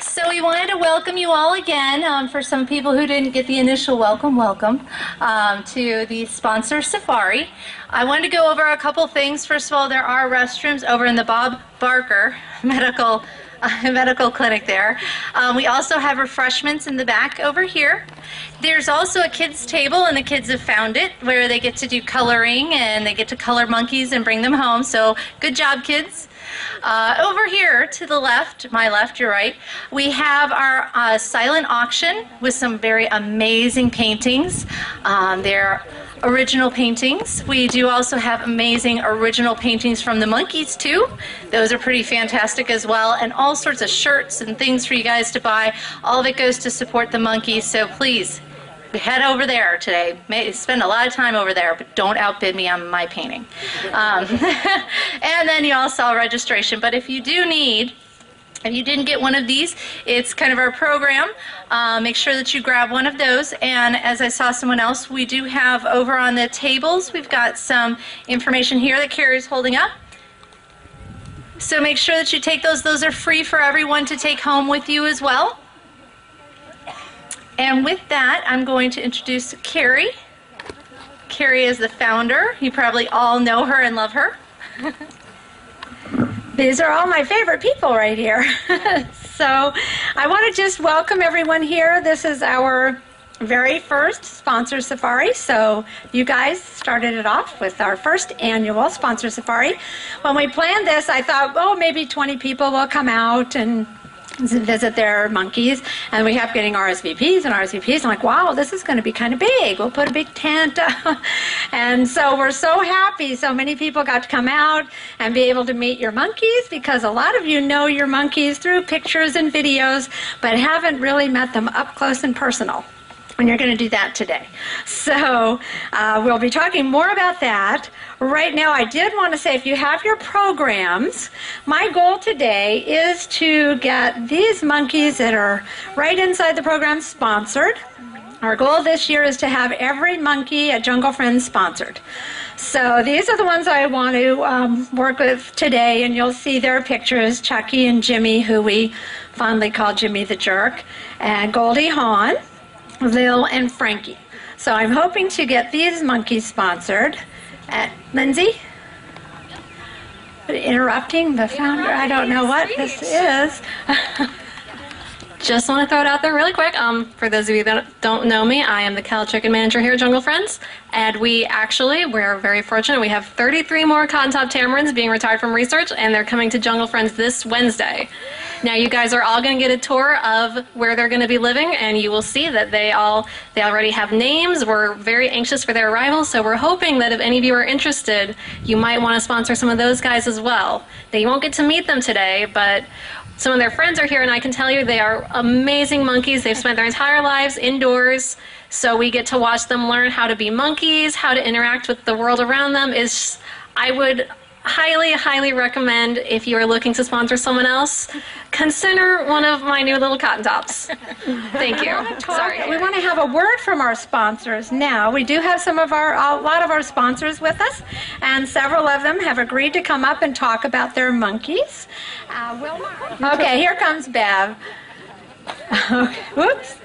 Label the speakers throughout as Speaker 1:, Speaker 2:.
Speaker 1: So we wanted to welcome you all again, for some people who didn't get the initial welcome, to the sponsor safari. I wanted to go over a couple things. First of all, there are restrooms over in the Bob Barker Medical Clinic there. We also have refreshments in the back over here. There's also a kids table, and the kids have found it, where they get to do coloring and they get to color monkeys and bring them home. So good job, kids. Over here to the left, my left, your right, we have our silent auction with some very amazing paintings. They're original paintings. We do also have amazing original paintings from the monkeys too. Those are pretty fantastic as well, and all sorts of shirts and things for you guys to buy. All of it goes to support the monkeys, so please head over there today. Spend a lot of time over there, but don't outbid me on my painting. And then you all saw registration, but if you didn't get one of these, it's kind of our program. Make sure that you grab one of those. And as I saw someone else, we do have over on the tables, we've got some information here that Carrie's holding up. So make sure that you take those. Those are free for everyone to take home with you as well. And with that, I'm going to introduce Carrie. Carrie is the founder. You probably all know her and love her.
Speaker 2: These are all my favorite people right here. So I want to just welcome everyone here. This is our very first sponsor safari. So you guys started it off with our first annual sponsor safari. When we planned this, I thought, oh, maybe 20 people will come out and visit their monkeys, and we kept getting RSVPs and RSVPs. I'm like, wow, this is going to be kind of big. We'll put a big tent. And so we're so happy so many people got to come out and be able to meet your monkeys, because a lot of you know your monkeys through pictures and videos, but haven't really met them up close and personal. And you're going to do that today. So we'll be talking more about that. Right now, I did want to say, if you have your programs, my goal today is to get these monkeys that are right inside the program sponsored. Our goal this year is to have every monkey at Jungle Friends sponsored. So these are the ones I want to work with today, and you'll see their pictures, Chucky and Jimmy, who we fondly call Jimmy the Jerk, and Goldie Hawn, Lil, and Frankie. So I'm hoping to get these monkeys sponsored. Lindsay? Interrupting the founder? I don't know what this is.
Speaker 3: Just want to throw it out there really quick. For those of you that don't know me, I am the Cal Chicken Manager here at Jungle Friends. And we're very fortunate. We have 33 more cotton top tamarins being retired from research, and they're coming to Jungle Friends this Wednesday. Now you guys are all going to get a tour of where they're going to be living, and you will see that they already have names. We're very anxious for their arrival, so we're hoping that if any of you are interested, you might want to sponsor some of those guys as well. Now you won't get to meet them today, but some of their friends are here, and I can tell you they are amazing monkeys. They've spent their entire lives indoors, so we get to watch them learn how to be monkeys, how to interact with the world around them. I would highly, highly recommend, if you are looking to sponsor someone else, consider one of my new little cotton tops. Thank you. Sorry.
Speaker 2: We want to have a word from our sponsors now. We do have a lot of our sponsors with us, and several of them have agreed to come up and talk about their monkeys. Okay, here comes Bev. Whoops.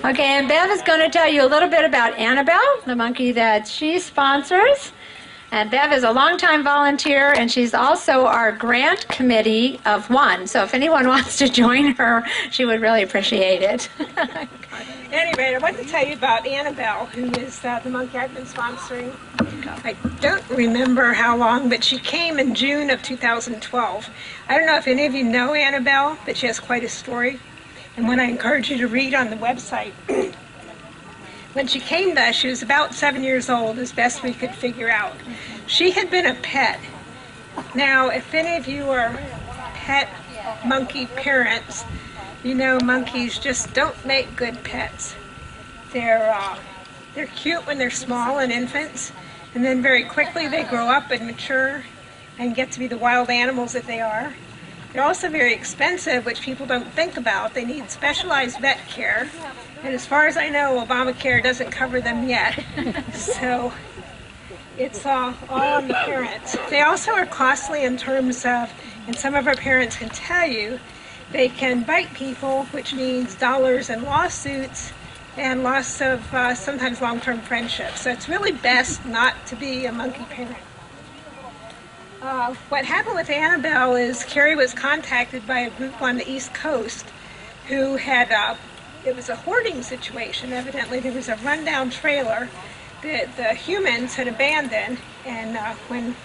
Speaker 2: Okay, and Bev is going to tell you a little bit about Annabelle, the monkey that she sponsors. And Bev is a longtime volunteer, and she's also our grant committee of one. So if anyone wants to join her, she would really appreciate it.
Speaker 4: Anyway, I want to tell you about Annabelle, who is the monkey I've been sponsoring. I don't remember how long, but she came in June of 2012. I don't know if any of you know Annabelle, but she has quite a story, and one I encourage you to read on the website. When she came to us, she was about 7 years old, as best we could figure out. She had been a pet. Now, if any of you are pet monkey parents, you know monkeys just don't make good pets. They're cute when they're small and infants, and then very quickly they grow up and mature and get to be the wild animals that they are. They're also very expensive, which people don't think about. They need specialized vet care. And as far as I know, Obamacare doesn't cover them yet. So it's all on the parents. They also are costly in terms of, and some of our parents can tell you, They can bite people, which means dollars and lawsuits and loss of sometimes long-term friendships. So it's really best not to be a monkey parent. What happened with Annabelle is Carrie was contacted by a group on the East Coast who had, it was a hoarding situation. Evidently there was a rundown trailer that the humans had abandoned, and when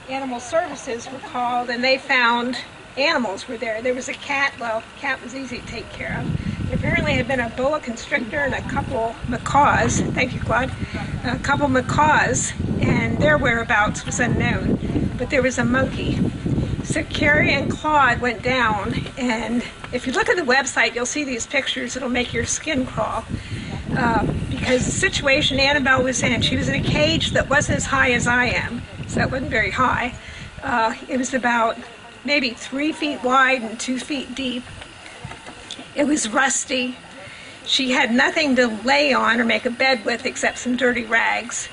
Speaker 4: animal services were called and they found animals were there. There was a cat. Well, cat was easy to take care of. There apparently had been a boa constrictor and a couple macaws. Thank you, Claude. A couple macaws, and their whereabouts was unknown. But there was a monkey. So Carrie and Claude went down, and if you look at the website, you'll see these pictures. It'll make your skin crawl. Because the situation Annabelle was in, she was in a cage that wasn't as high as I am, so it wasn't very high. It was about maybe 3 feet wide and 2 feet deep. It was rusty. She had nothing to lay on or make a bed with except some dirty rags.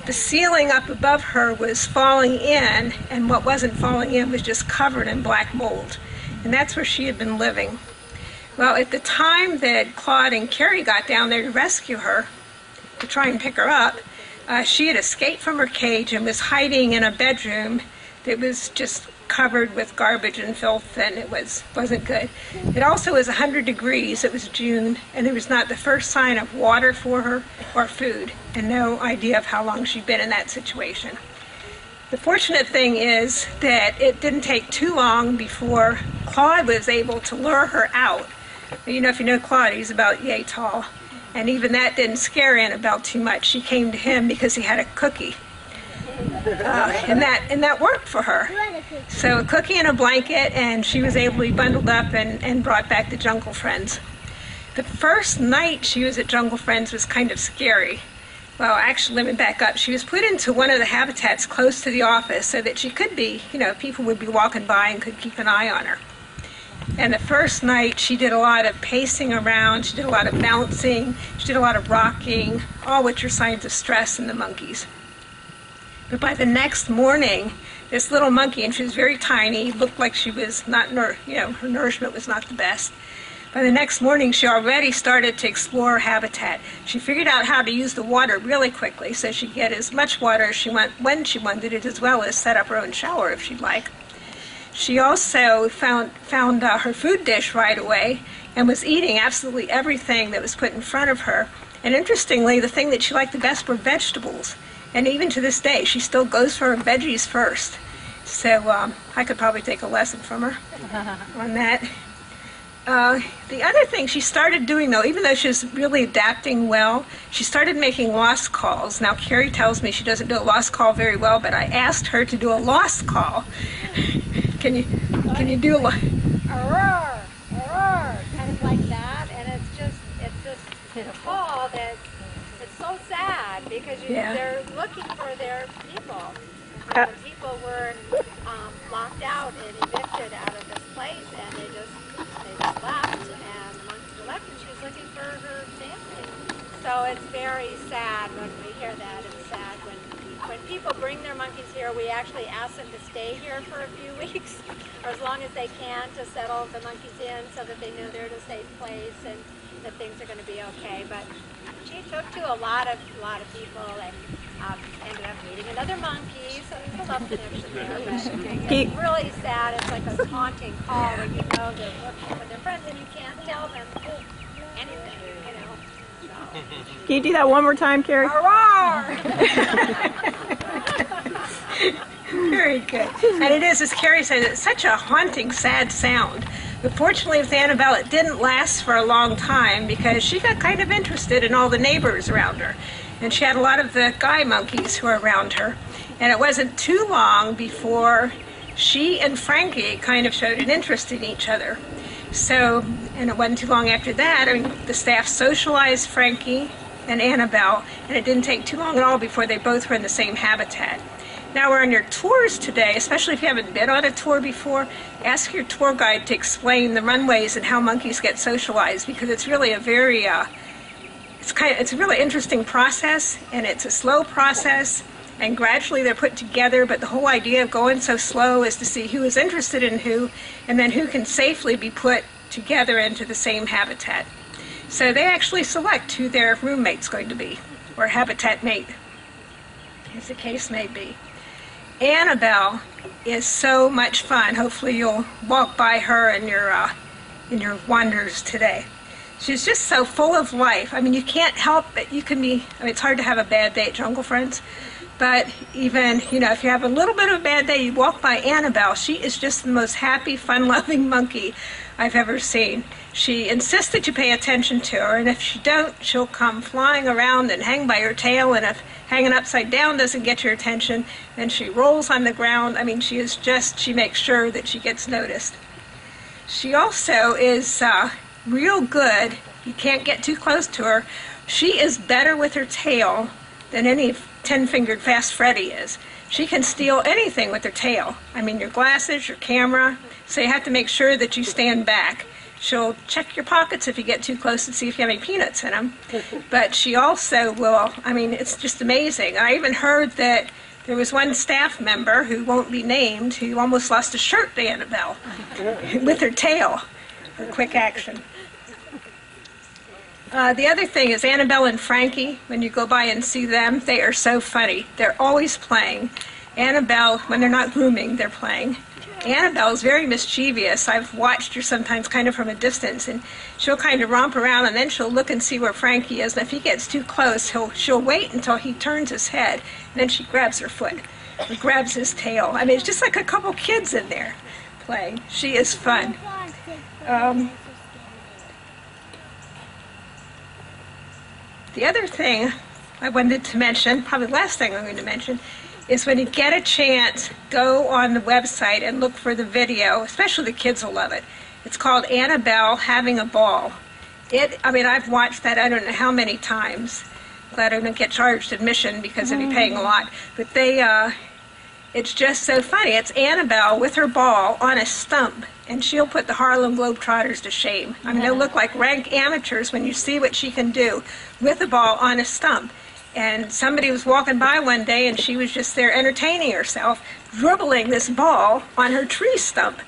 Speaker 4: The ceiling up above her was falling in, and what wasn't falling in was just covered in black mold. And that's where she had been living. Well, at the time that Claude and Carrie got down there to rescue her, to try and pick her up, she had escaped from her cage and was hiding in a bedroom that was just covered with garbage and filth, and it wasn't good. It also was 100 degrees. It was June, and there was not the first sign of water for her or food, and no idea of how long she'd been in that situation. The fortunate thing is that it didn't take too long before Claude was able to lure her out. You know, if you know Claude, he's about yay tall, and even that didn't scare Annabelle too much. She came to him because he had a cookie. And that worked for her. So a cookie and a blanket, and she was able to be bundled up and brought back to Jungle Friends. The first night she was at Jungle Friends was kind of scary. Well, actually, let me back up. She was put into one of the habitats close to the office so that she could be, you know, people would be walking by and could keep an eye on her. And the first night she did a lot of pacing around, she did a lot of bouncing, she did a lot of rocking, all which are signs of stress in the monkeys. But by the next morning, this little monkey, and she was very tiny, looked like she was not, her nourishment was not the best. By the next morning, she already started to explore her habitat. She figured out how to use the water really quickly, so she'd get as much water as she wanted when she wanted it, as well as set up her own shower if she'd like. She also found her food dish right away and was eating absolutely everything that was put in front of her. And interestingly, the thing that she liked the best were vegetables. And even to this day, she still goes for her veggies first. So I could probably take a lesson from her on that. The other thing she started doing, though, even though she was really adapting well, she started making lost calls. Now, Carrie tells me she doesn't do a lost call very well, but I asked her to do a lost call. Can you do a
Speaker 2: Roar, roar, kind of like that, and it's just a call that it's so sad because they're looking for their people. The people were locked out and evicted out of this place, and they just left, and the monkeys were left, and she was looking for her family. So it's very sad when we hear that. It's sad when people bring their monkeys here. We actually ask them to stay here for a few weeks, or as long as they can, to settle the monkeys in so that they know they're in a safe place and that things are going to be okay. But she took to a lot of people and ended up meeting another monkey, so there's a love connection there. But it's really sad. It's like a haunting call when you know they're working with their friends and you can't tell them anything, you know. So.
Speaker 5: Can you do that one more time, Carrie?
Speaker 4: Very good. And it is, as Carrie said, it's such a haunting, sad sound. But fortunately with Annabelle, it didn't last for a long time because she got kind of interested in all the neighbors around her. And she had a lot of the guy monkeys who were around her. And it wasn't too long before she and Frankie kind of showed an interest in each other. So, and it wasn't too long after that, I mean, the staff socialized Frankie and Annabelle, and it didn't take too long at all before they both were in the same habitat. Now we're on your tours today, especially if you haven't been on a tour before, ask your tour guide to explain the runways and how monkeys get socialized, because it's really a very, it's a really interesting process, and it's a slow process, and gradually they're put together, but the whole idea of going so slow is to see who is interested in who, and then who can safely be put together into the same habitat. So they actually select who their roommate's going to be, or habitat mate, as the case may be. Annabelle is so much fun. Hopefully you'll walk by her in your wanders today. She's just so full of life. I mean, you can't help it. You can be, I mean, it's hard to have a bad day at Jungle Friends, but even, you know, if you have a little bit of a bad day, you walk by Annabelle. She is just the most happy, fun-loving monkey I've ever seen. She insists that you pay attention to her, and if you don't, she'll come flying around and hang by your tail, and if hanging upside down doesn't get your attention, then she rolls on the ground. I mean, she makes sure that she gets noticed. She also is real good. You can't get too close to her. She is better with her tail than any 10-fingered Fast Freddy is. She can steal anything with her tail. I mean, your glasses, your camera, so you have to make sure that you stand back. She'll check your pockets if you get too close to see if you have any peanuts in them. But she also will, I mean, it's just amazing. I even heard that there was one staff member who won't be named who almost lost a shirt to Annabelle with her tail for quick action. The other thing is Annabelle and Frankie, when you go by and see them, they are so funny. They're always playing. Annabelle, when they're not grooming, they're playing. Annabelle's very mischievous. I've watched her sometimes kind of from a distance, and she'll kind of romp around, and then she'll look and see where Frankie is, and if he gets too close, she'll wait until he turns his head, and then she grabs her foot, or grabs his tail. I mean, it's just like a couple kids in there playing. She is fun. The other thing I wanted to mention, probably the last thing I'm going to mention, is when you get a chance, go on the website and look for the video. Especially the kids will love it. It's called Annabelle Having a Ball. I mean, I've watched that I don't know how many times. Glad I don't get charged admission because I'd be paying a lot. But it's just so funny. It's Annabelle with her ball on a stump, and she'll put the Harlem Globetrotters to shame. I mean, they'll look like rank amateurs when you see what she can do with a ball on a stump. And somebody was walking by one day, and she was just there entertaining herself, dribbling this ball on her tree stump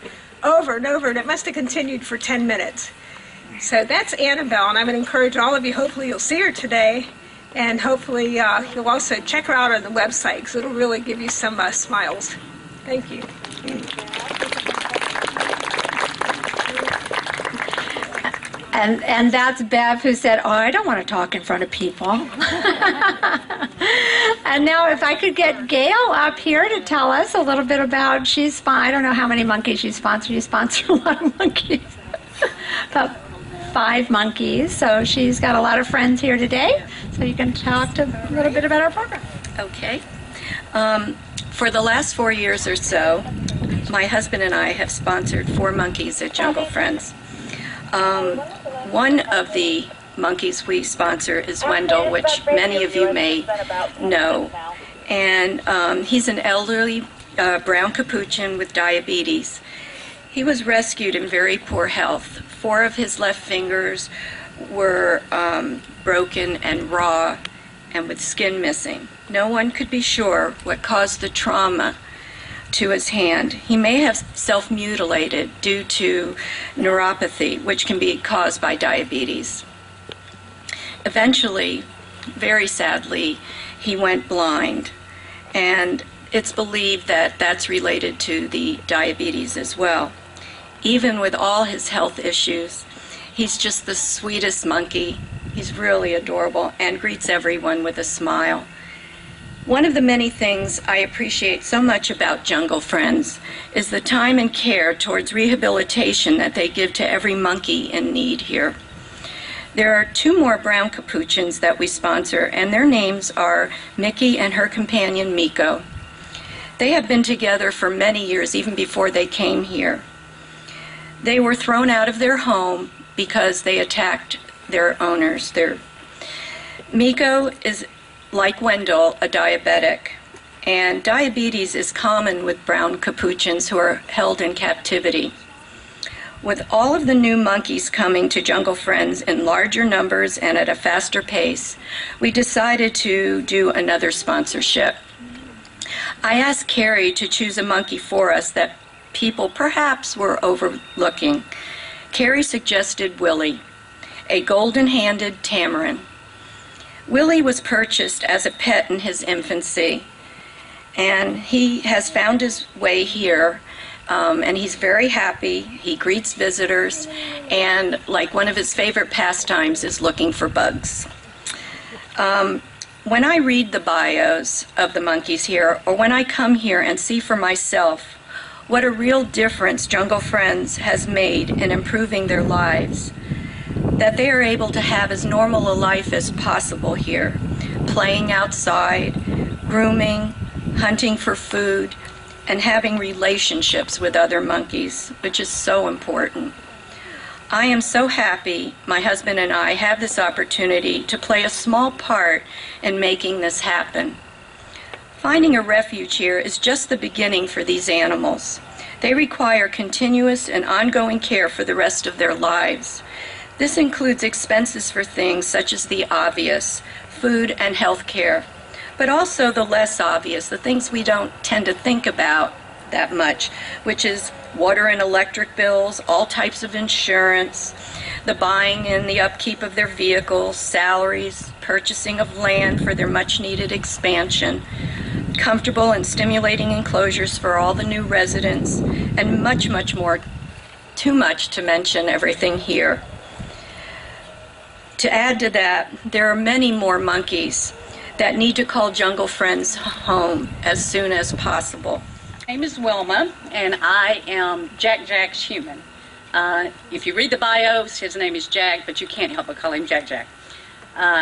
Speaker 4: over and over, and it must have continued for 10 minutes. So that's Annabelle, and I would encourage all of you, hopefully you'll see her today, and hopefully you'll also check her out on the website, because it'll really give you some smiles. Thank you.
Speaker 2: And that's Bev, who said, oh, I don't want to talk in front of people. And now if I could get Gail up here to tell us a little bit about, I don't know how many monkeys you sponsor. You sponsor a lot of monkeys. About 5 monkeys. So she's got a lot of friends here today. So you can talk a little bit about our program.
Speaker 6: Okay. For the last 4 years or so, my husband and I have sponsored 4 monkeys at Jungle Friends. One of the monkeys we sponsor is Wendell, which many of you may know. And he's an elderly brown capuchin with diabetes. He was rescued in very poor health. 4 of his left fingers were broken and raw and with skin missing. No one could be sure what caused the trauma to his hand. He may have self-mutilated due to neuropathy, which can be caused by diabetes. Eventually, very sadly, he went blind, and it's believed that that's related to the diabetes as well. Even with all his health issues, he's just the sweetest monkey. He's really adorable and greets everyone with a smile. One of the many things I appreciate so much about Jungle Friends is the time and care towards rehabilitation that they give to every monkey in need here. There are 2 more brown capuchins that we sponsor, and their names are Mickey and her companion Miko. They have been together for many years, even before they came here. They were thrown out of their home because they attacked their owners. Miko is, like Wendell, a diabetic, and diabetes is common with brown capuchins who are held in captivity. With all of the new monkeys coming to Jungle Friends in larger numbers and at a faster pace, we decided to do another sponsorship. I asked Carrie to choose a monkey for us that people perhaps were overlooking. Carrie suggested Willie, a golden-handed tamarin. Willie was purchased as a pet in his infancy, and he has found his way here, and he's very happy. He greets visitors, and like one of his favorite pastimes is looking for bugs. When I read the bios of the monkeys here, or when I come here and see for myself what a real difference Jungle Friends has made in improving their lives, that they are able to have as normal a life as possible here, playing outside, grooming, hunting for food, and having relationships with other monkeys, which is so important. I am so happy my husband and I have this opportunity to play a small part in making this happen. Finding a refuge here is just the beginning for these animals. They require continuous and ongoing care for the rest of their lives. This includes expenses for things such as the obvious, food and health care, but also the less obvious, the things we don't tend to think about that much, which is water and electric bills, all types of insurance, the buying and the upkeep of their vehicles, salaries, purchasing of land for their much-needed expansion, comfortable and stimulating enclosures for all the new residents, and much, much more. Too much to mention everything here. To add to that, there are many more monkeys that need to call Jungle Friends home as soon as possible.
Speaker 7: My name is Wilma, and I am Jack's human. If you read the bios, his name is Jack, but you can't help but call him Jack.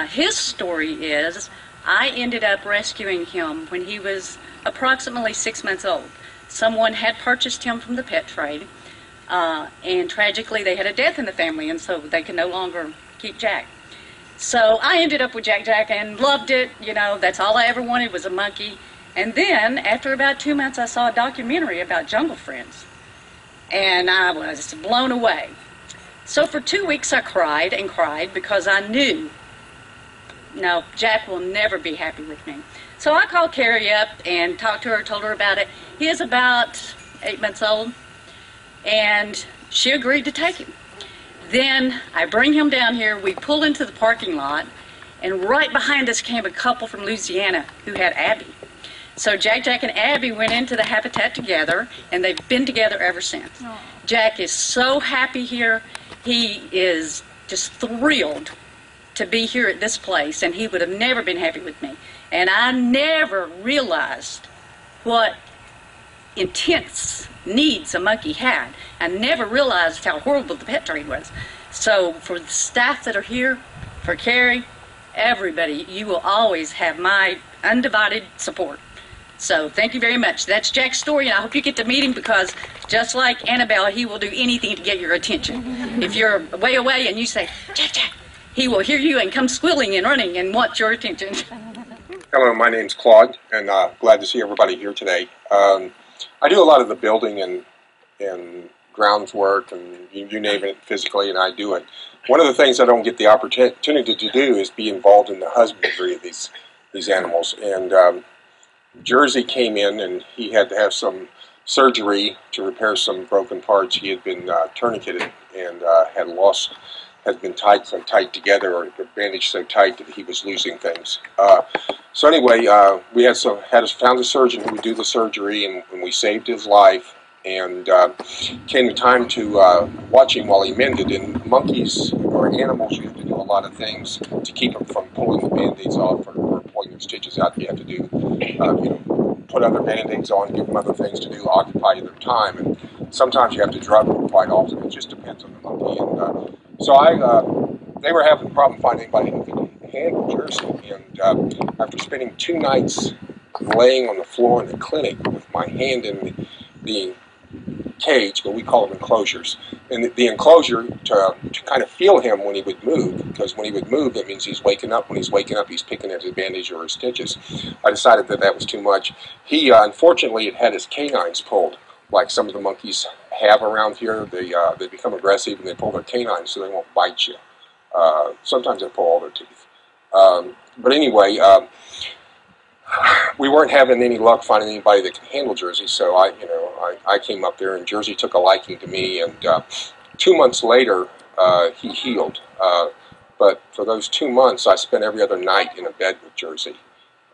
Speaker 7: His story is, I ended up rescuing him when he was approximately 6 months old. Someone had purchased him from the pet trade, and tragically they had a death in the family, and so they could no longer keep Jack. So I ended up with Jack and loved it. You know, that's all I ever wanted was a monkey. And then, after about 2 months, I saw a documentary about Jungle Friends, and I was blown away. So for 2 weeks I cried and cried because I knew, no, Jack will never be happy with me. So I called Carrie up and talked to her, told her about it. He is about 8 months old, and she agreed to take him. Then I bring him down here, we pull into the parking lot, and right behind us came a couple from Louisiana who had Abby. So Jack and Abby went into the habitat together, and they've been together ever since. Aww. Jack is so happy here. He is just thrilled to be here at this place, and he would have never been happy with me. And I never realized what intense needs a monkey had. I never realized how horrible the pet trade was. So for the staff that are here, for Carrie, everybody, you will always have my undivided support. So thank you very much. That's Jack's story, and I hope you get to meet him because just like Annabelle, he will do anything to get your attention. If you're way away and you say, Jack, he will hear you and come squealing and running and want your attention.
Speaker 8: Hello, my name's Claude, and glad to see everybody here today. I do a lot of the building and grounds work, and you name it physically, and I do it. One of the things I don't get the opportunity to do is be involved in the husbandry of these animals. And Jersey came in, and he had to have some surgery to repair some broken parts. He had been tourniqueted and had been tied together, or bandaged so tight that he was losing things. So anyway, we found a surgeon who would do the surgery, and we saved his life. And came the time to watch him while he mended. And monkeys or animals, you have to do a lot of things to keep them from pulling the band-aids off or pulling their stitches out. You have to do, put other band-aids on, give them other things to do, occupy their time. And sometimes you have to drug them quite often. It just depends on the monkey. And so they were having a problem finding anybody who could handle Jersey. And after spending 2 nights laying on the floor in the clinic with my hand in the cage, but we call them enclosures, and the enclosure to kind of feel him when he would move, because when he would move, that means he's waking up. When he's waking up, he's picking at his bandage or his stitches. I decided that was too much. He unfortunately had his canines pulled, like some of the monkeys have around here. They become aggressive and they pull their canines so they won't bite you. Sometimes they pull all their teeth. But anyway, we weren't having any luck finding anybody that could handle Jersey, so I came up there, and Jersey took a liking to me, and 2 months later, he healed. But for those 2 months, I spent every other night in a bed with Jersey,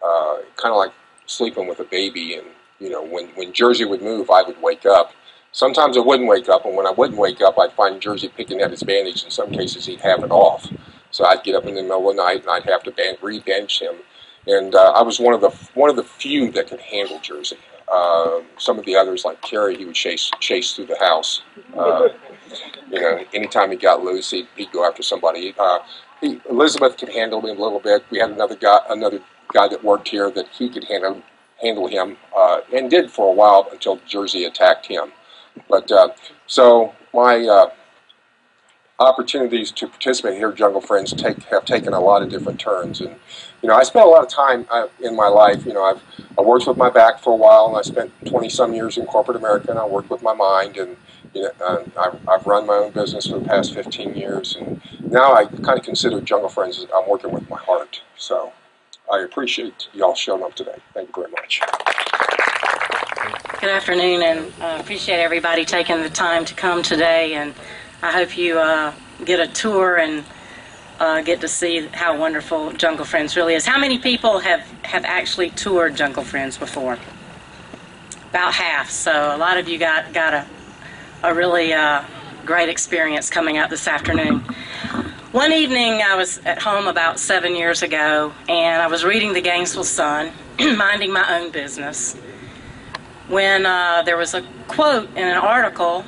Speaker 8: kind of like sleeping with a baby. And when Jersey would move, I would wake up. Sometimes I wouldn't wake up, and when I wouldn't wake up, I'd find Jersey picking at his bandage. In some cases, he'd have it off. So I'd get up in the middle of the night, and I'd have to re-bandage him. And I was one of the few that could handle Jersey. Some of the others, like Carrie, he would chase through the house. Anytime he got loose, he'd go after somebody. Elizabeth could handle him a little bit. We had another guy that worked here that he could handle him, and did for a while until Jersey attacked him. But so my opportunities to participate here at Jungle Friends have taken a lot of different turns, and I spent a lot of time in my life. I worked with my back for a while, and I spent 20-some years in corporate America, and I worked with my mind, and I've run my own business for the past 15 years, and now I kind of consider Jungle Friends as I'm working with my heart. So I appreciate y'all showing up today. Thank you very much.
Speaker 9: Good afternoon, and I appreciate everybody taking the time to come today, and I hope you get a tour and get to see how wonderful Jungle Friends really is. How many people have actually toured Jungle Friends before? About half, so a lot of you got a really great experience coming out this afternoon. One evening I was at home about 7 years ago, and I was reading the Gainesville Sun, minding my own business, when there was a quote in an article,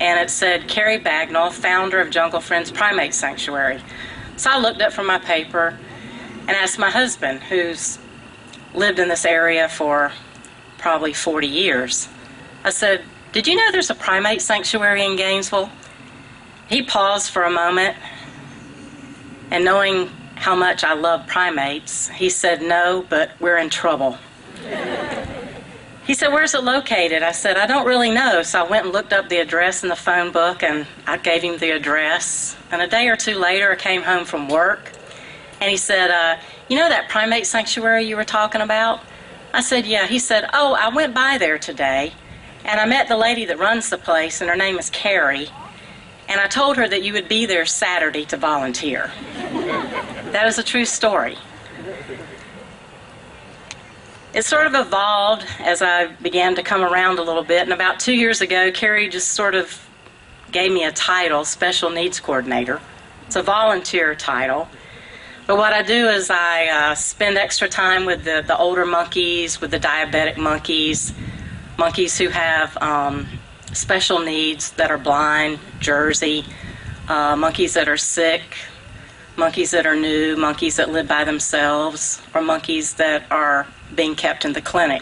Speaker 9: and it said, Carrie Bagnall, founder of Jungle Friends Primate Sanctuary. So I looked up from my paper and asked my husband, who's lived in this area for probably 40 years. I said, did you know there's a primate sanctuary in Gainesville? He paused for a moment, and knowing how much I love primates, he said, no, but we're in trouble. He said, where's it located? I said, I don't really know. So I went and looked up the address in the phone book, and I gave him the address. And a day or two later, I came home from work, and he said, you know that primate sanctuary you were talking about? I said, yeah. He said, oh, I went by there today, and I met the lady that runs the place, and her name is Carrie, and I told her that you would be there Saturday to volunteer. That is a true story. It sort of evolved as I began to come around a little bit, and about 2 years ago, Carrie just sort of gave me a title, Special Needs Coordinator. It's a volunteer title, but what I do is I spend extra time with the older monkeys, with the diabetic monkeys who have special needs that are blind, Jersey, monkeys that are sick, monkeys that are new, monkeys that live by themselves, or monkeys that are being kept in the clinic.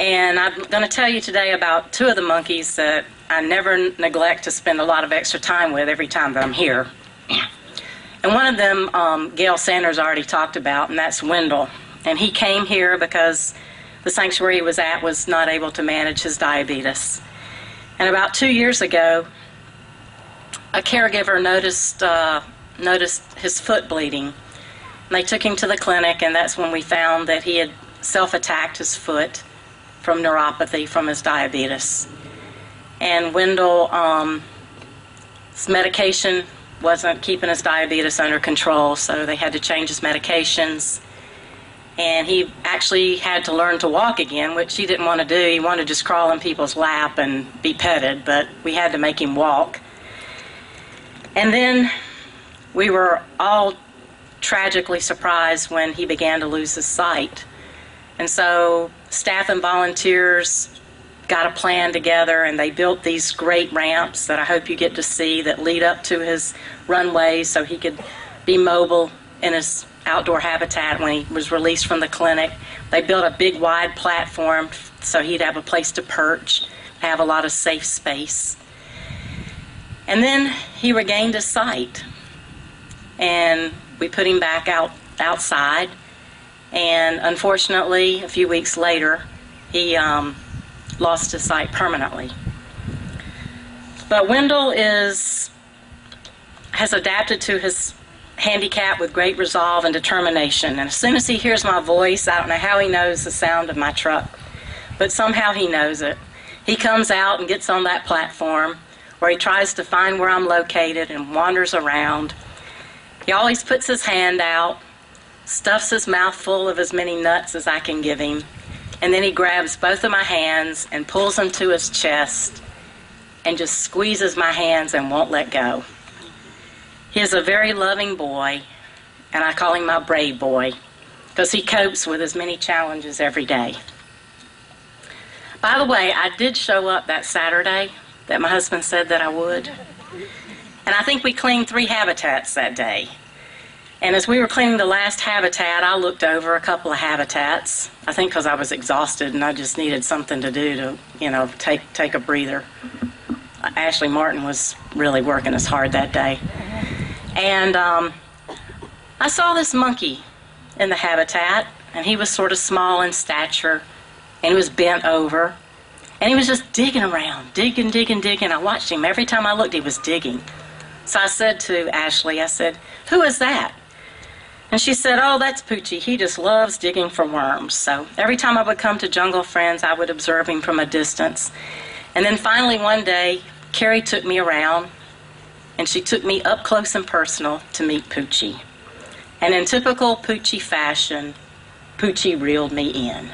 Speaker 9: And I'm going to tell you today about two of the monkeys that I never neglect to spend a lot of extra time with every time that I'm here. And one of them, Gail Sanders already talked about, and that's Wendell. And he came here because the sanctuary he was at was not able to manage his diabetes. And about 2 years ago, a caregiver noticed his foot bleeding. And they took him to the clinic, and that's when we found that he had self-attacked his foot from neuropathy from his diabetes. And Wendell's medication wasn't keeping his diabetes under control, so they had to change his medications. And he actually had to learn to walk again, which he didn't want to do. He wanted to just crawl in people's lap and be petted, but we had to make him walk. And then we were all tragically surprised when he began to lose his sight. And so staff and volunteers got a plan together, and they built these great ramps that I hope you get to see that lead up to his runway so he could be mobile in his outdoor habitat when he was released from the clinic. They built a big wide platform so he'd have a place to perch, have a lot of safe space. And then he regained his sight, and we put him back outside, and unfortunately a few weeks later he lost his sight permanently. But Wendell has adapted to his handicapped with great resolve and determination. And as soon as he hears my voice, I don't know how he knows the sound of my truck, but somehow he knows it. He comes out and gets on that platform where he tries to find where I'm located and wanders around. He always puts his hand out, stuffs his mouth full of as many nuts as I can give him, and then he grabs both of my hands and pulls them to his chest and just squeezes my hands and won't let go. He is a very loving boy, and I call him my brave boy because he copes with as many challenges every day. By the way, I did show up that Saturday that my husband said that I would, and I think we cleaned 3 habitats that day. And as we were cleaning the last habitat, I looked over a couple of habitats, I think because I was exhausted and I just needed something to do to, take a breather. Ashley Martin was really working us hard that day. And I saw this monkey in the habitat, and he was sort of small in stature, and he was bent over, and he was just digging around, digging. I watched him. Every time I looked, he was digging. So I said to Ashley, I said, "Who is that?" And she said, "Oh, that's Poochie. He just loves digging for worms." So every time I would come to Jungle Friends, I would observe him from a distance. And then finally one day, Carrie took me around, and she took me up close and personal to meet Poochie. And in typical Poochie fashion, Poochie reeled me in.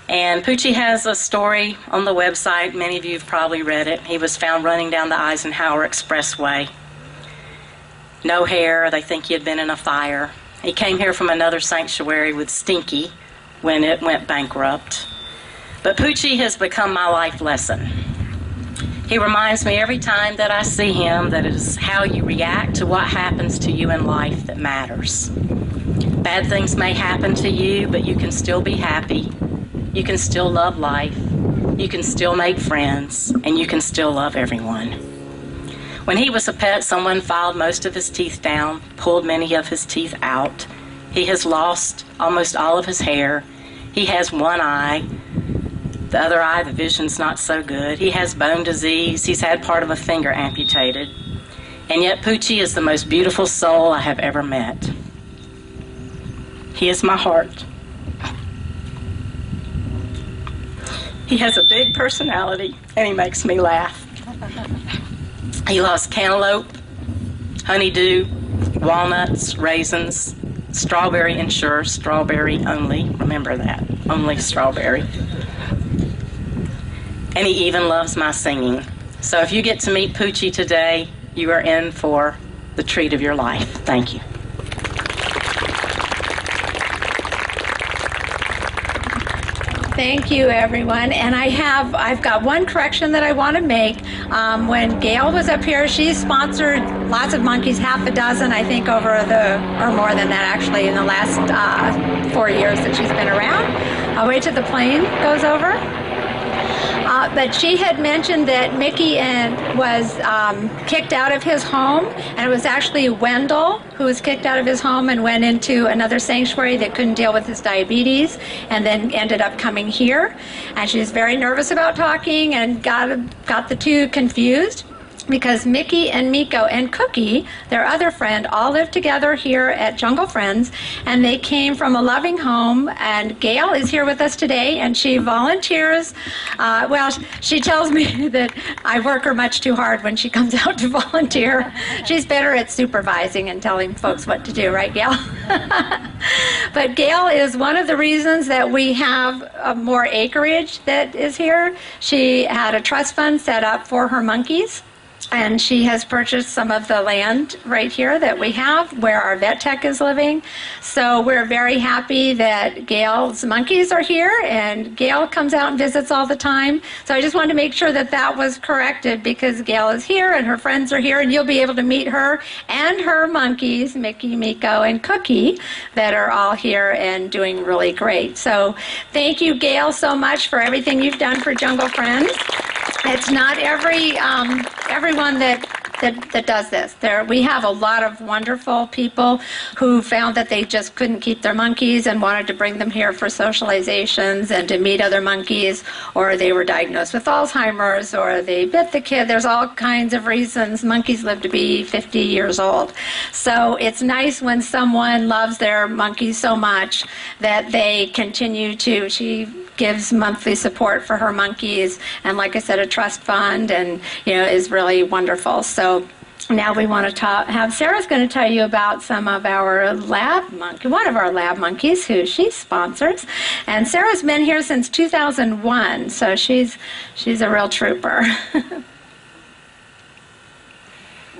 Speaker 9: And Poochie has a story on the website. Many of you have probably read it. He was found running down the Eisenhower Expressway. No hair. They think he had been in a fire. He came here from another sanctuary with Stinky when it went bankrupt. But Poochie has become my life lesson. He reminds me every time that I see him that it is how you react to what happens to you in life that matters. Bad things may happen to you, but you can still be happy. You can still love life. You can still make friends, and you can still love everyone. When he was a pet, someone filed most of his teeth down, pulled many of his teeth out. He has lost almost all of his hair. He has one eye. The other eye, the vision's not so good. He has bone disease. He's had part of a finger amputated. And yet Poochie is the most beautiful soul I have ever met. He is my heart. He has a big personality, and he makes me laugh. He loves cantaloupe, honeydew, walnuts, raisins, strawberry, and sure, strawberry only. Remember that, only strawberry. And he even loves my singing. So if you get to meet Poochie today, you are in for the treat of your life. Thank you.
Speaker 2: Thank you, everyone. And I've got one correction that I want to make. When Gail was up here, she sponsored lots of monkeys, half a dozen, I think, or more than that, actually, in the last 4 years that she's been around. I'll wait till the plane goes over. But she had mentioned that Mickey was kicked out of his home, and it was actually Wendell who was kicked out of his home and went into another sanctuary that couldn't deal with his diabetes, and then ended up coming here. And she was very nervous about talking and got the two confused, because Mickey and Miko and Cookie, their other friend, all live together here at Jungle Friends, and they came from a loving home. And Gail is here with us today, and she volunteers. She tells me that I work her much too hard when she comes out to volunteer. She's better at supervising and telling folks what to do, right, Gail? But Gail is one of the reasons that we have more acreage that is here. She had a trust fund set up for her monkeys, and she has purchased some of the land right here that we have where our vet tech is living. So we're very happy that Gail's monkeys are here, and Gail comes out and visits all the time. So I just wanted to make sure that that was corrected, because Gail is here and her friends are here, and you'll be able to meet her and her monkeys, Mickey, Miko, and Cookie, that are all here and doing really great. So thank you, Gail, so much for everything you've done for Jungle Friends. It's not everyone that that does this. We have a lot of wonderful people who found that they just couldn't keep their monkeys and wanted to bring them here for socializations and to meet other monkeys, or they were diagnosed with Alzheimer's, or they bit the kid. There's all kinds of reasons. Monkeys live to be 50 years old. So it's nice when someone loves their monkeys so much that they continue to. She gives monthly support for her monkeys, and like I said, a trust fund, and is really wonderful. So now we want to have Sarah's going to tell you about some of our one of our lab monkeys who she sponsors. And Sarah's been here since 2001, so she's a real trooper.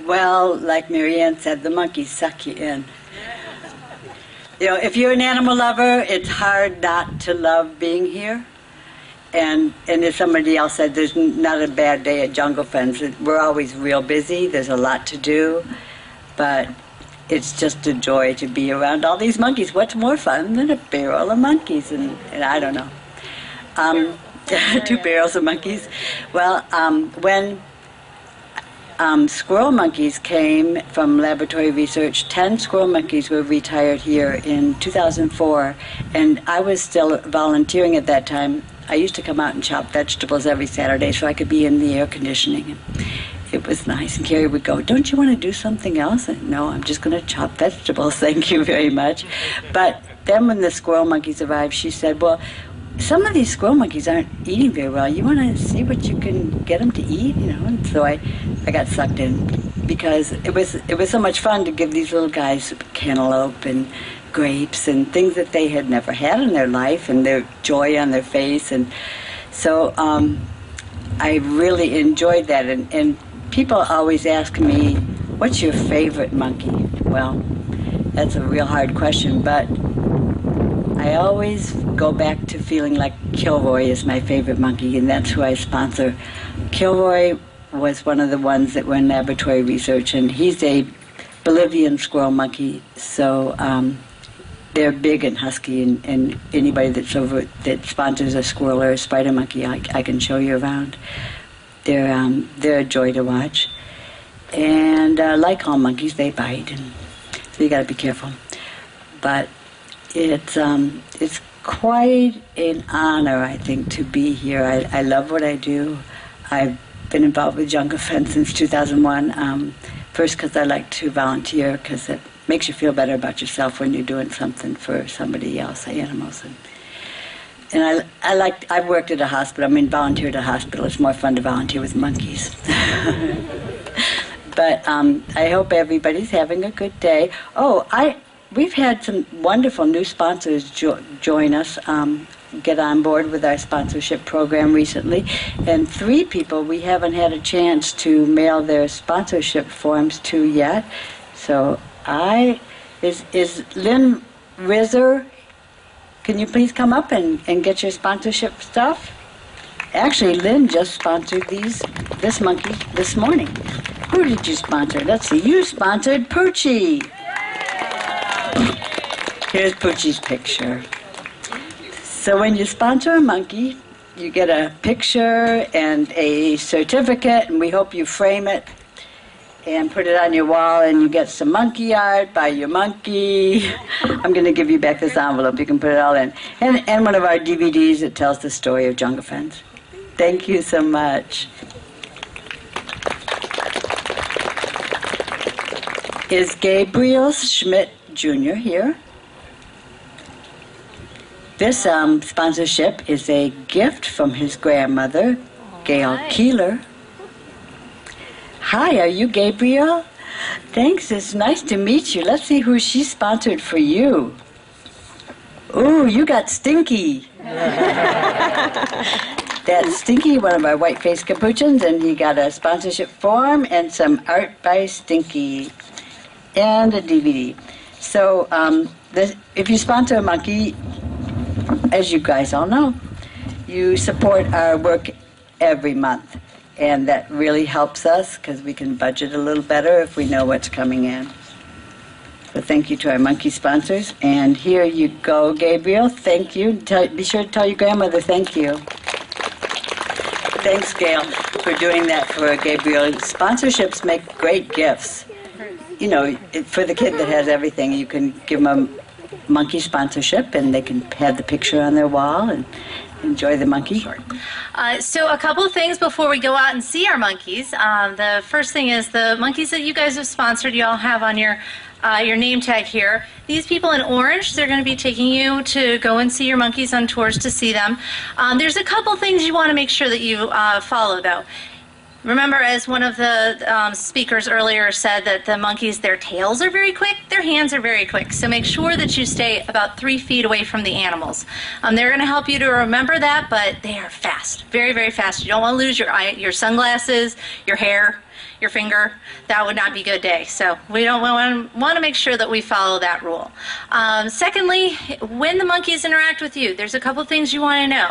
Speaker 10: Well, like Marianne said, the monkeys suck you in. If you're an animal lover, it's hard not to love being here. And as somebody else said, there's not a bad day at Jungle Friends. We're always real busy. There's a lot to do. But it's just a joy to be around all these monkeys. What's more fun than a barrel of monkeys? And I don't know. 2 barrels of monkeys. Well, when squirrel monkeys came from laboratory research, 10 squirrel monkeys were retired here in 2004, and I was still volunteering at that time. I used to come out and chop vegetables every Saturday so I could be in the air conditioning. It was nice, and Carrie would go, "Don't you want to do something else?" And, "No, I'm just going to chop vegetables, thank you very much." But then when the squirrel monkeys arrived, she said, "Well, some of these squirrel monkeys aren't eating very well. You want to see what you can get them to eat, And so I got sucked in because it was so much fun to give these little guys cantaloupe and grapes and things that they had never had in their life, and their joy on their face. And so I really enjoyed that. And people always ask me, "What's your favorite monkey?" Well, that's a real hard question, but I always go back to feeling like Kilroy is my favorite monkey, and that's who I sponsor. Kilroy was one of the ones that were in laboratory research, and he's a Bolivian squirrel monkey, so they're big and husky, and anybody that sponsors a squirrel or a spider monkey, I can show you around. They're a joy to watch, and like all monkeys, they bite, and so you got to be careful. But it's quite an honor, I think, to be here. I love what I do. I've been involved with Jungle Friends since 2001. First, because I like to volunteer, because it makes you feel better about yourself when you're doing something for somebody else, animals. And I've worked at a hospital. Volunteered at a hospital. It's more fun to volunteer with monkeys. But I hope everybody's having a good day. We've had some wonderful new sponsors join us, get on board with our sponsorship program recently. And 3 people we haven't had a chance to mail their sponsorship forms to yet. So is Lynn Rizzer, can you please come up and get your sponsorship stuff? Actually, Lynn just sponsored this monkey this morning. Who did you sponsor? Let's see, you sponsored Poochie. Here's Poochie's picture. So when you sponsor a monkey, you get a picture and a certificate, and we hope you frame it and put it on your wall, and you get some monkey art by your monkey. I'm going to give you back this envelope. You can put it all in. And one of our DVDs that tells the story of Jungle Friends. Thank you so much. Is Gabriel Schmidt Jr. here? This sponsorship is a gift from his grandmother, Gail Keeler. Hi, are you Gabriel? Thanks, it's nice to meet you. Let's see who she sponsored for you. Ooh, you got Stinky. That's Stinky, one of our white-faced capuchins, and he got a sponsorship form and some art by Stinky and a DVD. So if you sponsor a monkey, as you guys all know, you support our work every month, and that really helps us because we can budget a little better if we know what's coming in. So thank you to our monkey sponsors, and here you go, Gabriel. Thank you. Be sure to tell your grandmother thank you. Thanks, Gail. for doing that for Gabriel. Sponsorships make great gifts. You know, for the kid that has everything, you can give them a monkey sponsorship and they can have the picture on their wall and enjoy the monkey.
Speaker 1: So a couple of things before we go out and see our monkeys. The first thing is the monkeys that you guys have sponsored, you all have on your name tag here. These people in orange, they're going to be taking you to go and see your monkeys on tours to see them. There's a couple things you want to make sure that you follow, though. Remember, as one of the speakers earlier said, that the monkeys, their tails are very quick, their hands are very quick. So make sure that you stay about 3 feet away from the animals. They're going to help you to remember that, but they are fast, very, very fast. You don't want to lose your sunglasses, your hair, your finger. That would not be a good day. So we don't want to make sure that we follow that rule. Secondly, when the monkeys interact with you, there's a couple things you want to know.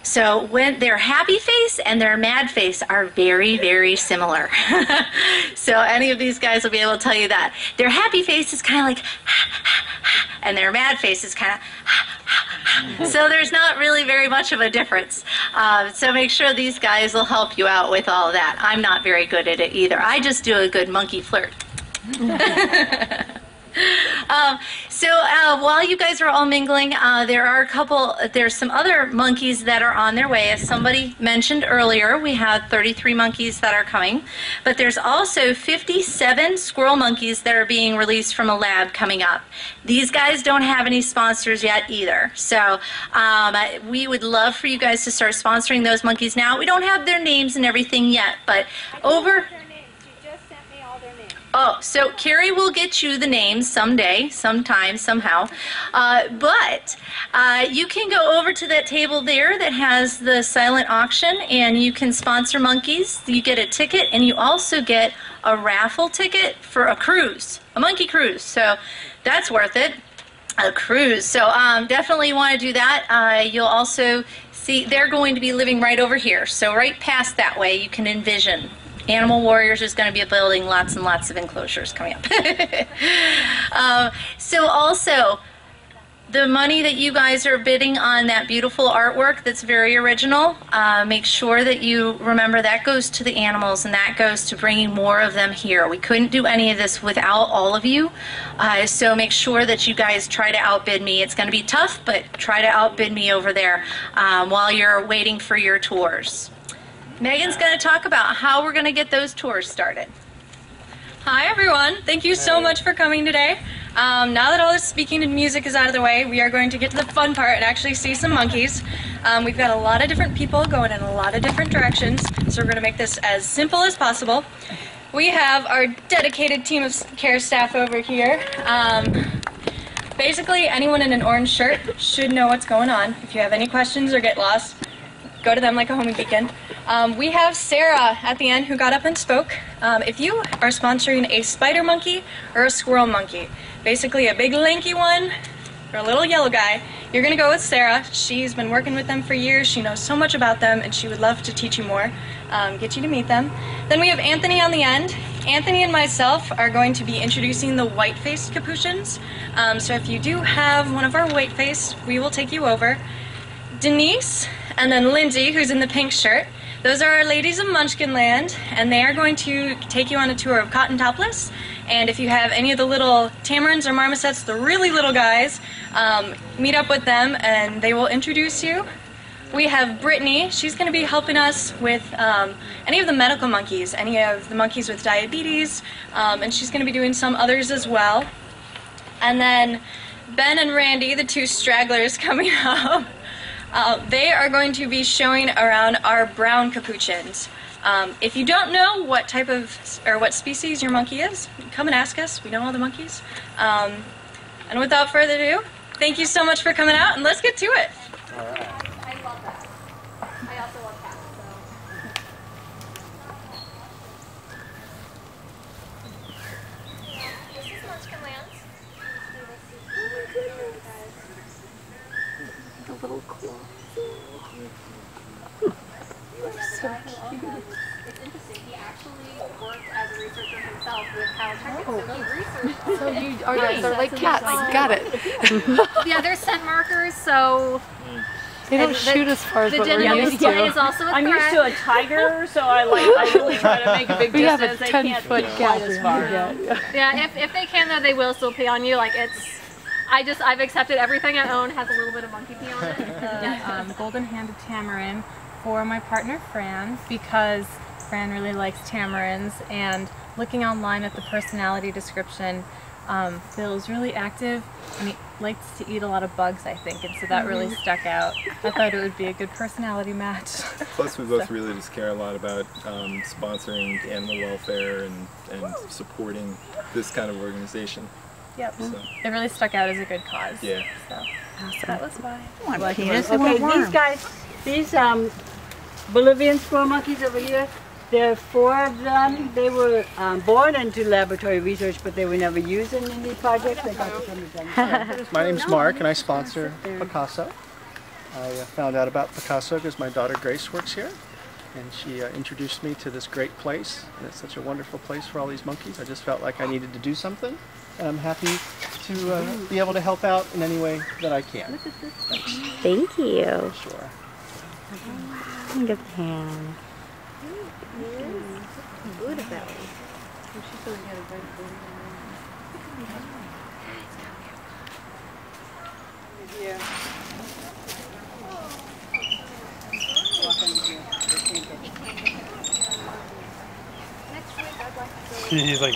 Speaker 1: So when their happy face and their mad face are very, very similar. So any of these guys will be able to tell you that. Their happy face is kind of like, and their mad face is kind of, so there's not really very much of a difference. So make sure these guys will help you out with all of that. I'm not very good at it either. I just do a good monkey flirt. While you guys are all mingling, there's some other monkeys that are on their way. As somebody mentioned earlier, we had 33 monkeys that are coming, but there's also 57 squirrel monkeys that are being released from a lab coming up. These guys don't have any sponsors yet either, so we would love for you guys to start sponsoring those monkeys now. We don't have their names and everything yet, but over... Oh, so Carrie will get you the names someday, sometime, somehow. But you can go over to that table there that has the silent auction, and you can sponsor monkeys. You get a ticket, and you also get a raffle ticket for a cruise, a monkey cruise. So that's worth it, a cruise. So definitely want to do that. You'll also see they're going to be living right over here. So right past that way, you can envision. Animal Warriors is going to be building lots and lots of enclosures coming up. So also, the money that you guys are bidding on that beautiful artwork that's very original, make sure that you remember that goes to the animals and that goes to bringing more of them here. We couldn't do any of this without all of you, so make sure that you guys try to outbid me. It's going to be tough, but try to outbid me over there while you're waiting for your tours. Megan's going to talk about how we're going to get those tours started.
Speaker 3: Hi everyone, thank you so much for coming today. Now that all this speaking and music is out of the way, we are going to get to the fun part and actually see some monkeys. We've got a lot of different people going in a lot of different directions, so we're going to make this as simple as possible. We have our dedicated team of care staff over here. Basically, anyone in an orange shirt should know what's going on. If you have any questions or get lost, go to them like a homing beacon. We have Sarah at the end who got up and spoke. If you are sponsoring a spider monkey or a squirrel monkey, basically a big lanky one or a little yellow guy, you're going to go with Sarah. She's been working with them for years. She knows so much about them and she would love to teach you more, get you to meet them. Then we have Anthony on the end. Anthony and myself are going to be introducing the white-faced capuchins. So if you do have one of our white-faced, we will take you over. Denise and then Lindsay, who's in the pink shirt. Those are our ladies of Munchkinland, and they are going to take you on a tour of Cotton Topless. And if you have any of the little tamarins or marmosets, the really little guys, meet up with them and they will introduce you. We have Brittany. She's going to be helping us with any of the medical monkeys, any of the monkeys with diabetes, and she's going to be doing some others as well. And then Ben and Randy, the two stragglers coming up. They are going to be showing around our brown capuchins. If you don't know what type of, or what species your monkey is, come and ask us. We know all the monkeys. And without further ado, thank you so much for coming out, and let's get to it.
Speaker 11: All right. I love that. I also love cats, so. This is Munchkinland.
Speaker 12: The little claw. So cute.
Speaker 11: It's interesting. He actually worked as a researcher himself with cow chickens, so he researched.
Speaker 12: So you are they're like cats. Got it.
Speaker 11: Yeah, they're scent markers, so
Speaker 13: They don't shoot as far as
Speaker 11: The
Speaker 13: what we're
Speaker 11: general
Speaker 13: used
Speaker 11: display
Speaker 13: to.
Speaker 11: is also a
Speaker 14: I'm used
Speaker 11: threat.
Speaker 14: to a tiger, so I really try to make a big
Speaker 13: We have a
Speaker 14: distance. They can't
Speaker 13: 10-foot
Speaker 14: get
Speaker 13: gap
Speaker 14: quite as
Speaker 13: in
Speaker 14: far.
Speaker 13: the
Speaker 11: Yeah, if they can though, they will still pee on you. Like I've accepted everything I own has a little bit of monkey pee on it.
Speaker 15: Golden-handed tamarin for my partner Fran, because Fran really likes tamarins, and looking online at the personality description, Bill is really active and he likes to eat a lot of bugs, I think, and so that really stuck out. I thought it would be a good personality match.
Speaker 16: Plus we both really just care a lot about sponsoring animal welfare and supporting this kind of organization.
Speaker 15: Yep.
Speaker 16: So.
Speaker 15: It really stuck out as a good cause.
Speaker 16: Yeah.
Speaker 15: So that was why.
Speaker 17: Okay, these guys, these Bolivian squirrel monkeys over here, there are 4 of them. They were born into laboratory research, but they were never used in any projects. They got to come to them.
Speaker 18: My name's Mark, and I sponsor Picasso. I found out about Picasso because my daughter Grace works here, and she introduced me to this great place. And it's such a wonderful place for all these monkeys. I just felt like I needed to do something, and I'm happy to be able to help out in any way that I can. Thanks.
Speaker 19: Thank you.
Speaker 18: Sure.
Speaker 19: Look at him.
Speaker 11: Buddha belly.
Speaker 18: He's like,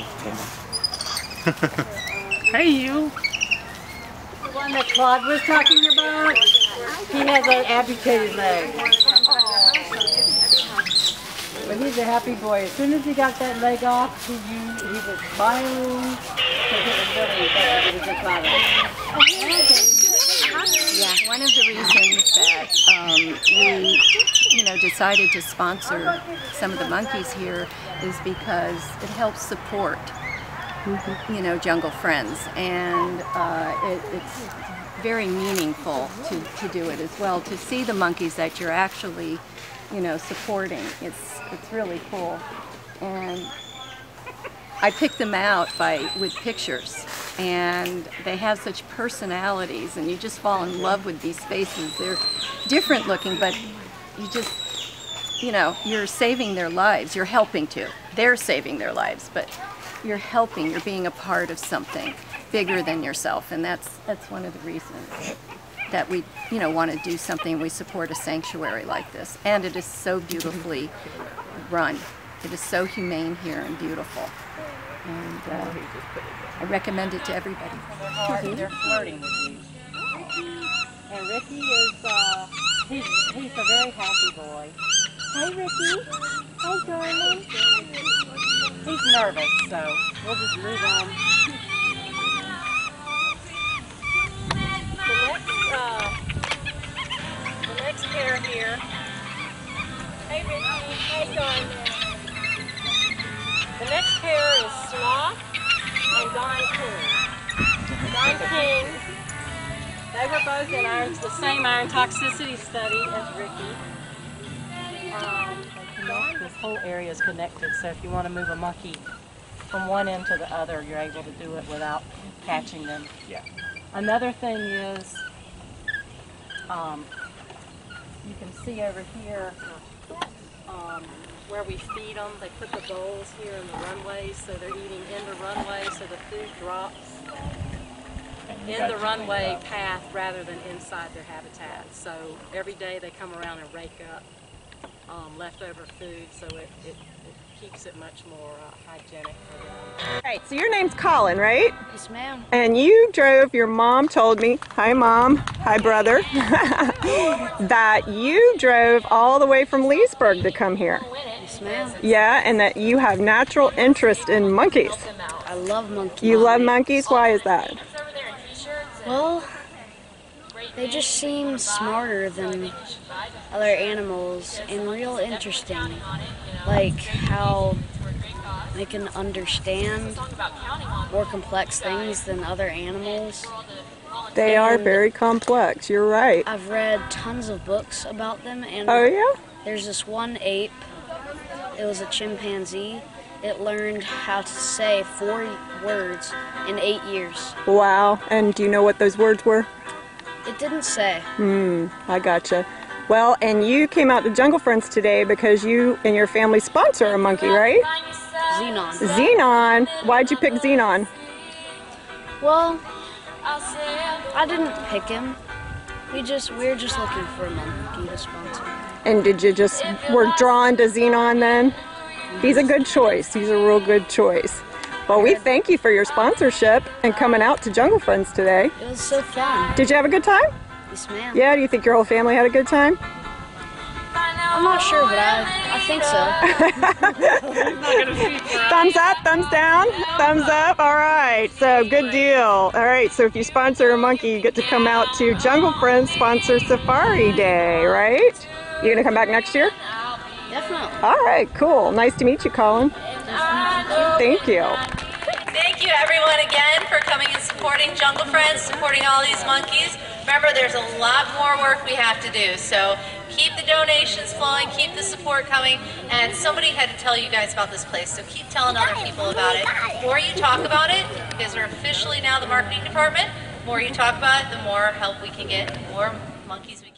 Speaker 17: Hey, you. The one that Claude was talking about, he has an amputated leg. But he's a happy boy. As soon as he got that leg off, he was smiling. It was just fun.
Speaker 6: Yeah, one of the reasons that we, decided to sponsor some of the monkeys here is because it helps support, jungle friends, and it's very meaningful to do it as well. To see the monkeys that you're actually, supporting, it's really cool. And I picked them out with pictures, and they have such personalities, and you just fall in love with these faces. They're different looking, but you just, you're saving their lives. You're helping to. They're saving their lives, but you're helping. You're being a part of something bigger than yourself, and that's one of the reasons that we, want to do something. We support a sanctuary like this, and it is so beautifully run. It is so humane here and beautiful. And I recommend it to everybody.
Speaker 9: They're flirting with you. And Ricky is, he's a very happy boy. Hey, Ricky. Hey, darling. He's nervous, so we'll just move on. The next pair here. Hey, Ricky. Hey, darling. The next pair is Sloth and Don King. Don King, they were both in the same iron toxicity study as Ricky. This whole area is connected, so if you want to move a monkey from one end to the other, you're able to do it without catching them.
Speaker 18: Yeah.
Speaker 9: Another thing is, you can see over here where we feed them. They put the bowls here in the runways, so they're eating in the runway, so the food drops in the runway path rather than inside their habitat. So every day they come around and rake up leftover food, so it keeps it much more hygienic for them.
Speaker 5: Right, so your name's Colin, right?
Speaker 11: Yes, ma'am.
Speaker 5: And you drove, your mom told me, hi mom, hi brother, that you drove all the way from Leesburg to come here.
Speaker 11: Yes, ma'am.
Speaker 5: Yeah, and that you have natural interest in monkeys.
Speaker 11: I love monkeys.
Speaker 5: You love monkeys? Why is that?
Speaker 11: Well, they just seem smarter than other animals and real interesting. Like how they can understand more complex things than other animals.
Speaker 5: They are very complex, you're right.
Speaker 11: I've read tons of books about them, and
Speaker 5: oh yeah?
Speaker 11: There's this one ape, it was a chimpanzee. It learned how to say 4 words in 8 years.
Speaker 5: Wow, and do you know what those words were?
Speaker 13: It didn't say.
Speaker 5: I gotcha. Well, and you came out to Jungle Friends today because you and your family sponsor a monkey, right?
Speaker 13: Xenon.
Speaker 5: Xenon. Why'd you pick Xenon?
Speaker 13: Well, I didn't pick him. We were just looking for a monkey to sponsor.
Speaker 5: And did you just were drawn to Xenon then? He's a good choice. He's a real good choice. Well, we thank you for your sponsorship and coming out to Jungle Friends today.
Speaker 13: It was so fun.
Speaker 5: Did you have a good time?
Speaker 13: Yes, ma'am.
Speaker 5: Yeah, do you think your whole family had a good time?
Speaker 13: I'm not sure, but I think so.
Speaker 5: Thumbs up, thumbs down, thumbs up. All right, so good deal. All right, so if you sponsor a monkey, you get to come out to Jungle Friends Sponsor Safari Day, right? You gonna come back next year?
Speaker 13: Definitely.
Speaker 5: All right, cool. Nice to meet you, Colin. Thank you.
Speaker 1: Thank you everyone again for coming and supporting Jungle Friends, supporting all these monkeys. Remember, there's a lot more work we have to do, so keep the donations flowing, keep the support coming, and somebody had to tell you guys about this place, so keep telling other people about it. The more you talk about it, because we're officially now the marketing department, the more you talk about it, the more help we can get, the more monkeys we can